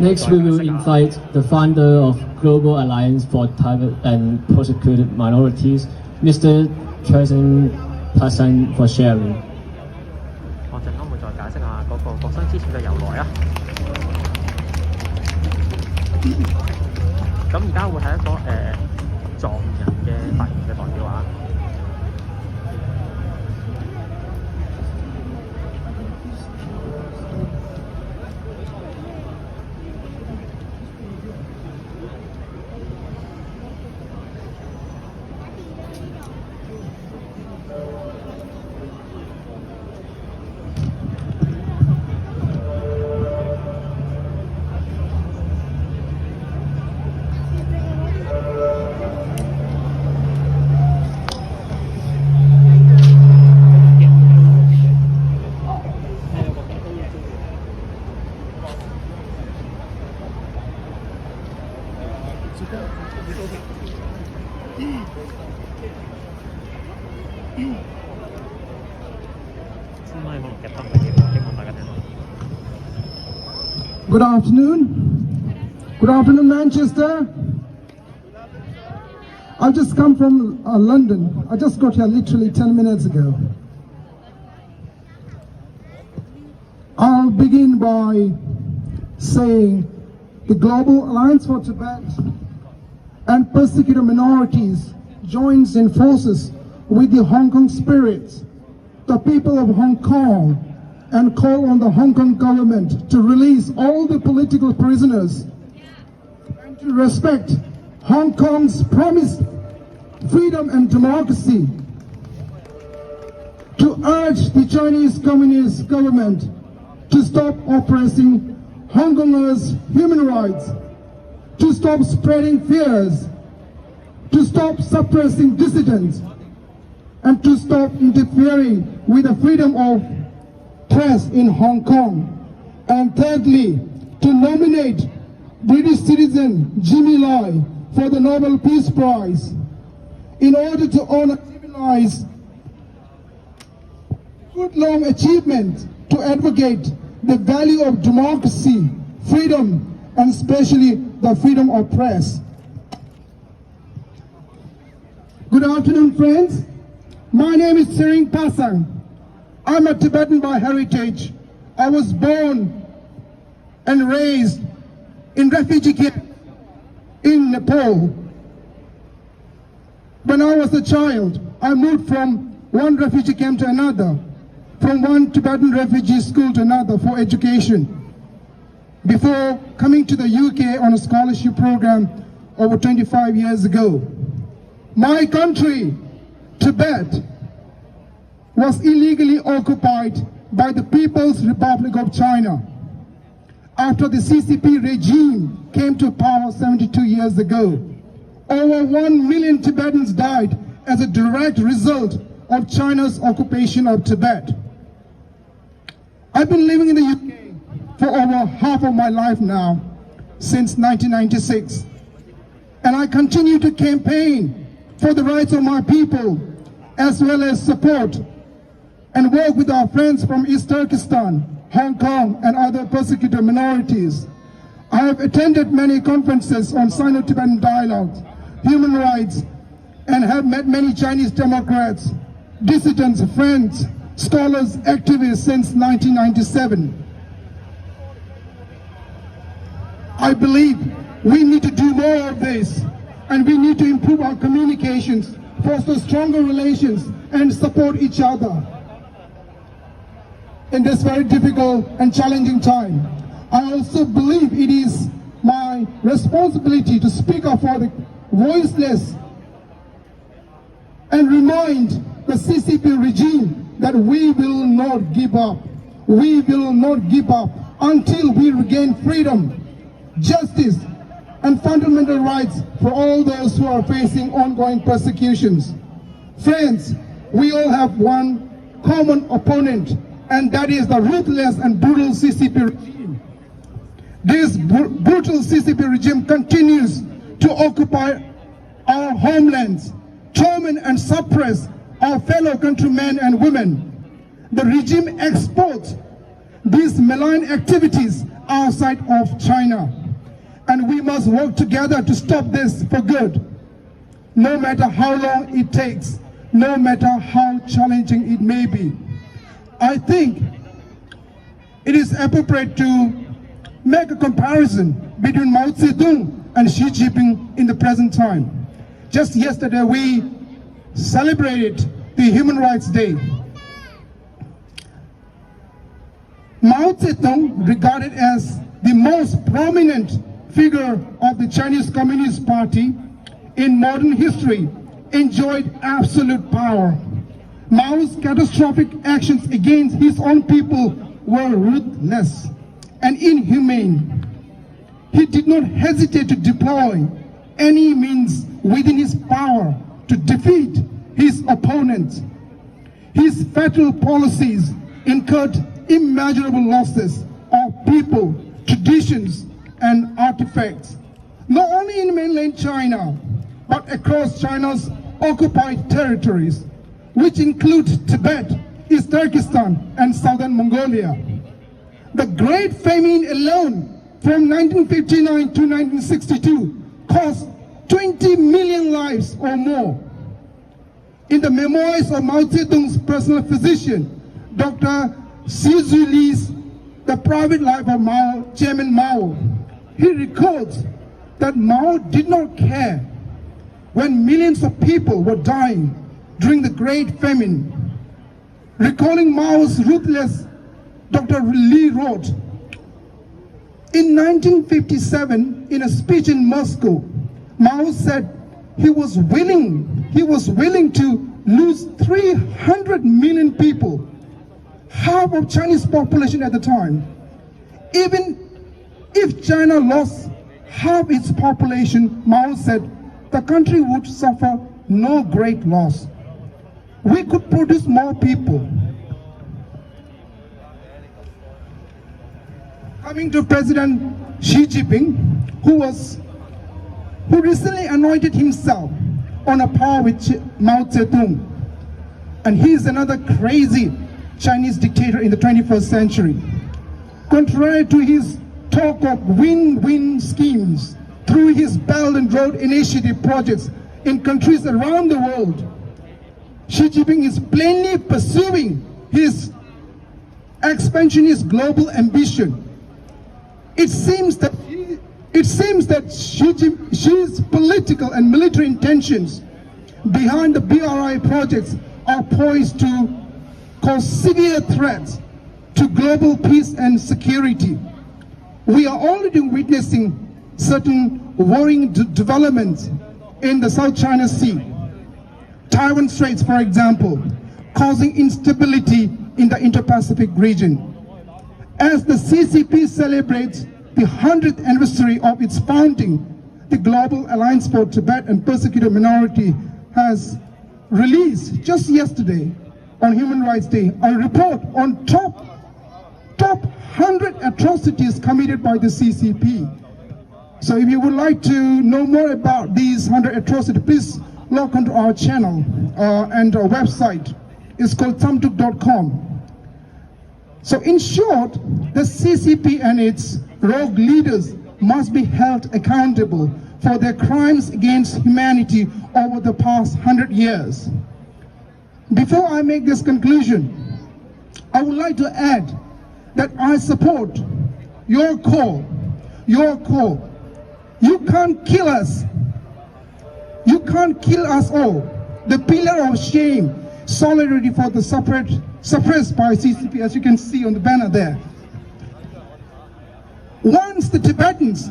Next, we will invite the founder of Global Alliance for Tibet and Persecuted Minorities, Mr. Tsering Passang, for sharing. 我陣間會再解釋下嗰個國殤之柱嘅由來啊。咁而家會係一個藏人嘅發言嘅代表啊。Good afternoon. Good afternoon, Manchester. I've just come from London. I just got here literally 10 minutes ago. I'll begin by saying the Global Alliance for Tibet and Persecuted Minorities joins in forces with the Hong Kong spirits, the people of Hong Kong, and call on the Hong Kong government to release all the political prisoners and to respect Hong Kong's promised freedom and democracy, to urge the Chinese Communist government to stop oppressing Hong Kongers' human rights, to stop spreading fears, to stop suppressing dissidents, and to stop interfering with the freedom of press in Hong Kong. And thirdly, to nominate British citizen Jimmy Lai for the Nobel Peace Prize in order to honor Jimmy Lai's good long achievement to advocate the value of democracy, freedom, and especially the freedom of press. Good afternoon, friends. My name is Tsering Passang. I'm a Tibetan by heritage. I was born and raised in refugee camp in Nepal. When I was a child, I moved from one refugee camp to another, from one Tibetan refugee school to another for education, before coming to the UK on a scholarship program over 25 years ago. My country, Tibet, was illegally occupied by the People's Republic of China after the CCP regime came to power 72 years ago. Over 1 million Tibetans died as a direct result of China's occupation of Tibet. I've been living in the UK for over half of my life now, since 1996. And I continue to campaign for the rights of my people, as well as support and work with our friends from East Turkestan, Hong Kong, and other persecuted minorities. I have attended many conferences on Sino-Tibetan dialogue, human rights, and have met many Chinese democrats, dissidents, friends, scholars, activists since 1997. I believe we need to do more of this, and we need to improve our communications, foster stronger relations, and support each other in this very difficult and challenging time. I also believe it is my responsibility to speak up for the voiceless and remind the CCP regime that we will not give up. We will not give up until we regain freedom, justice, and fundamental rights for all those who are facing ongoing persecutions. Friends, we all have one common opponent, and that is the ruthless and brutal CCP regime. This brutal CCP regime continues to occupy our homelands, torment and suppress our fellow countrymen and women. The regime exports these malign activities outside of China. And we must work together to stop this for good, no matter how long it takes, no matter how challenging it may be. I think it is appropriate to make a comparison between Mao Zedong and Xi Jinping in the present time. Just yesterday we celebrated the Human Rights Day. Mao Zedong, regarded as the most prominent figure of the Chinese Communist Party in modern history, enjoyed absolute power. Mao's catastrophic actions against his own people were ruthless and inhumane. He did not hesitate to deploy any means within his power to defeat his opponents. His fatal policies incurred immeasurable losses of people, traditions, and artifacts, not only in mainland China, but across China's occupied territories, which include Tibet, East Turkestan, and southern Mongolia. The Great Famine alone from 1959 to 1962 cost 20 million lives or more. In the memoirs of Mao Zedong's personal physician, Dr. Xi Li's The Private Life of Mao, Chairman Mao, he records that Mao did not care when millions of people were dying during the Great Famine. Recalling Mao's ruthless, Dr. Li wrote, in 1957, in a speech in Moscow, Mao said he was willing to lose 300 million people, half of Chinese population at the time. Even if China lost half its population, Mao said, the country would suffer no great loss. We could produce more people. Coming to President Xi Jinping, who recently anointed himself on a par with Mao Zedong. And he is another crazy Chinese dictator in the 21st century. Contrary to his talk of win-win schemes through his Belt and Road Initiative projects in countries around the world, Xi Jinping is plainly pursuing his expansionist global ambition. It seems that Xi's political and military intentions behind the BRI projects are poised to cause severe threats to global peace and security. We are already witnessing certain worrying developments in the South China Sea, Taiwan Straits, for example, causing instability in the Indo-Pacific region. As the CCP celebrates the 100th anniversary of its founding, the Global Alliance for Tibet and Persecuted Minorities has released just yesterday on Human Rights Day a report on top 100 atrocities committed by the CCP. So if you would like to know more about these 100 atrocities, please log onto our channel and our website. It's called samtuk.com. So in short, the CCP and its rogue leaders must be held accountable for their crimes against humanity over the past 100 years. Before I make this conclusion, I would like to add that I support your call. You can't kill us. You can't kill us all. The pillar of shame, solidarity for the suppressed by CCP, as you can see on the banner there. Once the Tibetans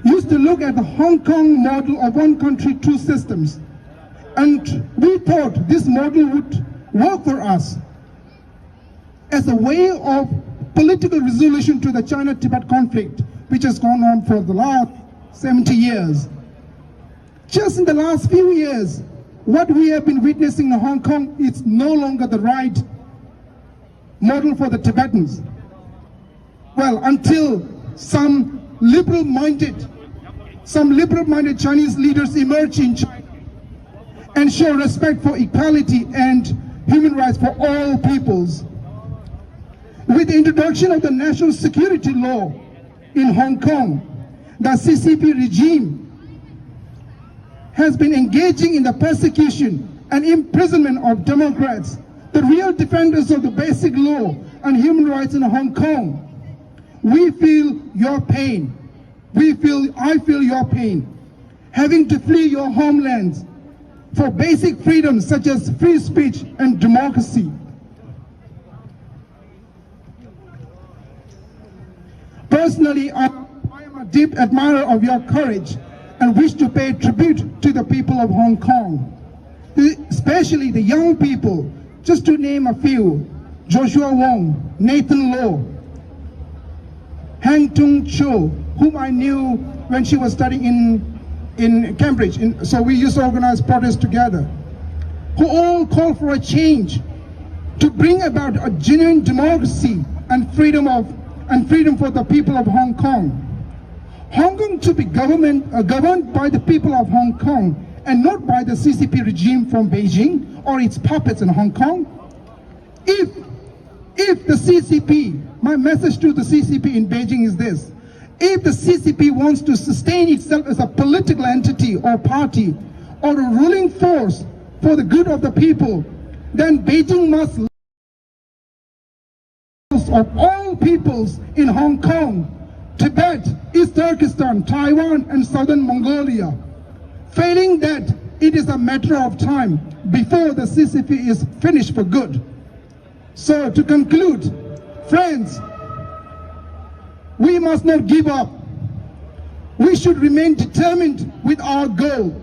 used to look at the Hong Kong model of one country, two systems, and we thought this model would work for us as a way of political resolution to the China-Tibet conflict, which has gone on for the last 70 years. Just in the last few years, what we have been witnessing in Hong Kong is no longer the right model for the Tibetans. Well, until some liberal-minded Chinese leaders emerge in China and show respect for equality and human rights for all peoples. With the introduction of the national security law in Hong Kong, the CCP regime has been engaging in the persecution and imprisonment of Democrats, the real defenders of the basic law and human rights in Hong Kong. We feel your pain. I feel your pain. Having to flee your homelands for basic freedoms such as free speech and democracy. Personally, I am a deep admirer of your courage and wish to pay tribute to the people of Hong Kong, especially the young people, just to name a few: Joshua Wong, Nathan Law, Hang Tung Cho, whom I knew when she was studying in Cambridge, so we used to organize protests together, who all call for a change to bring about a genuine democracy and freedom for the people of Hong Kong. Hong Kong to be governed by the people of Hong Kong and not by the CCP regime from Beijing or its puppets in Hong Kong. If the CCP, my message to the CCP in Beijing is this: if the CCP wants to sustain itself as a political entity or party or a ruling force for the good of the people, then Beijing must of all peoples in Hong Kong, Tibet, East Turkestan, Taiwan, and Southern Mongolia. Failing that, it is a matter of time before the CCP is finished for good. So to conclude, friends, we must not give up. We should remain determined with our goal.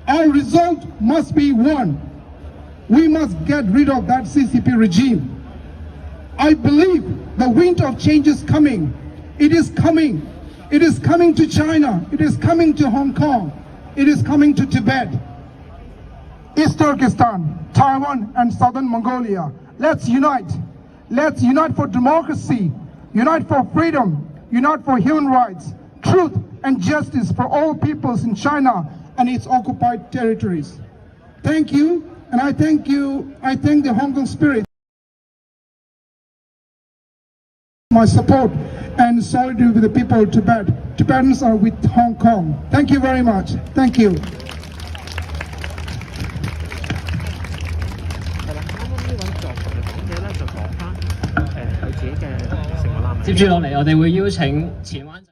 Our result must be one. We must get rid of that CCP regime. I believe the wind of change is coming. It is coming. It is coming to China. It is coming to Hong Kong. It is coming to Tibet, East Turkestan, Taiwan, and Southern Mongolia. Let's unite. Let's unite for democracy, unite for freedom, unite for human rights, truth and justice for all peoples in China and its occupied territories. Thank you, and I thank the Hong Kong spirit. My support and solidarity with the people of Tibet. Tibetans are with Hong Kong. Thank you very much. Thank you. 係啦，啱啱呢位在場嘅講者咧就講翻佢自己嘅成個難民。接住落嚟，我哋會邀請前灣。